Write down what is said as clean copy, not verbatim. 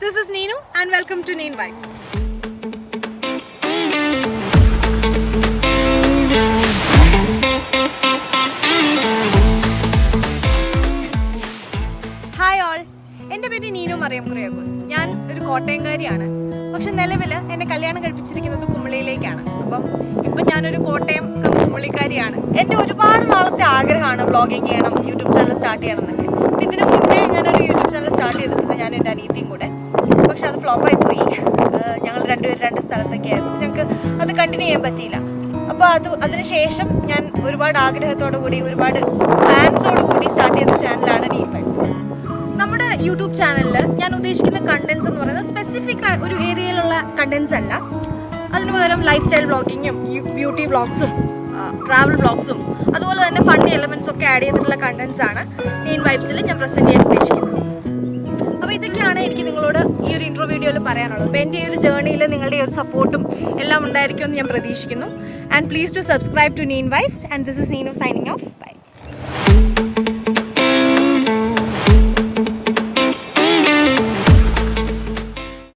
This is Neenu and welcome to Neen Vibes. Hi all. എൻ്റെ പേര് നീനു മറിയം കുറിയാക്കോസ്. ഞാൻ ഒരു കോട്ടയംകാരിയാണ്. പക്ഷെ നിലവിൽ എന്നെ കല്യാണം കഴിപ്പിച്ചിരിക്കുന്നത് കുമളിയിലേക്കാണ്. ഇപ്പം ഞാനൊരു കോട്ടയം കുമളിക്കാരിയാണ്. എൻ്റെ ഒരുപാട് നാളത്തെ ആഗ്രഹമാണ് വ്ളോഗിങ് ചെയ്യണം, യൂട്യൂബ് ചാനൽ സ്റ്റാർട്ട് ചെയ്യണം എന്നൊക്കെ. ഇതിനു മുന്നേ ഞാനൊരു യൂട്യൂബ് ചാനൽ സ്റ്റാർട്ട് ചെയ്തിട്ടുണ്ട്, ഞാൻ എൻ്റെ അനിയത്തിയും കൂടെ. പക്ഷെ അത് ഫ്ലോപ്പായി പോയി. ഞങ്ങൾ രണ്ടുപേരും രണ്ട് സ്ഥലത്തൊക്കെ ആയിരുന്നു. ഞങ്ങൾക്ക് അത് കണ്ടിന്യൂ ചെയ്യാൻ പറ്റിയില്ല. അപ്പോൾ അതിനുശേഷം ഞാൻ ഒരുപാട് ആഗ്രഹത്തോടു കൂടി, ഒരുപാട് പ്ലാൻസോടു കൂടി സ്റ്റാർട്ട് ചെയ്ത ചാനലാണ് നീൻ വൈബ്സ്. നമ്മുടെ യൂട്യൂബ് ചാനലിൽ ഞാൻ ഉദ്ദേശിക്കുന്ന കണ്ടന്റ്സ് എന്ന് പറയുന്നത് സ്പെസിഫിക് ഒരു ഏരിയയിലുള്ള കണ്ടന്റ്സ് അല്ല. അതിന് പകരം ലൈഫ് സ്റ്റൈൽ വ്ളോഗിങ്ങും ബ്യൂട്ടി വ്ളോഗ്സും ട്രാവൽ വ്ളോഗ്സും അതുപോലെ തന്നെ ഫണ്ണി എലമെന്റ്സ് ഒക്കെ ആഡ് ചെയ്തിട്ടുള്ള കണ്ടന്റ്സ് ആണ് നീൻ വൈബ്സിൽ ഞാൻ പ്രസന്റ് ചെയ്യാൻ ഉദ്ദേശിക്കുന്നത്. അപ്പോൾ ഇതൊക്കെയാണ് എനിക്ക് നിങ്ങളോട് ഈ ഒരു ഇൻട്രോ വീഡിയോയിൽ പറയാനുള്ളത്. അപ്പോൾ എൻ്റെ ഈ ഒരു ജേർണിയിൽ നിങ്ങളുടെ ഒരു സപ്പോർട്ടും എല്ലാം ഉണ്ടായിരിക്കുമെന്ന് ഞാൻ പ്രതീക്ഷിക്കുന്നു. And please to subscribe to Neen vibes and this is Neenu signing off. By.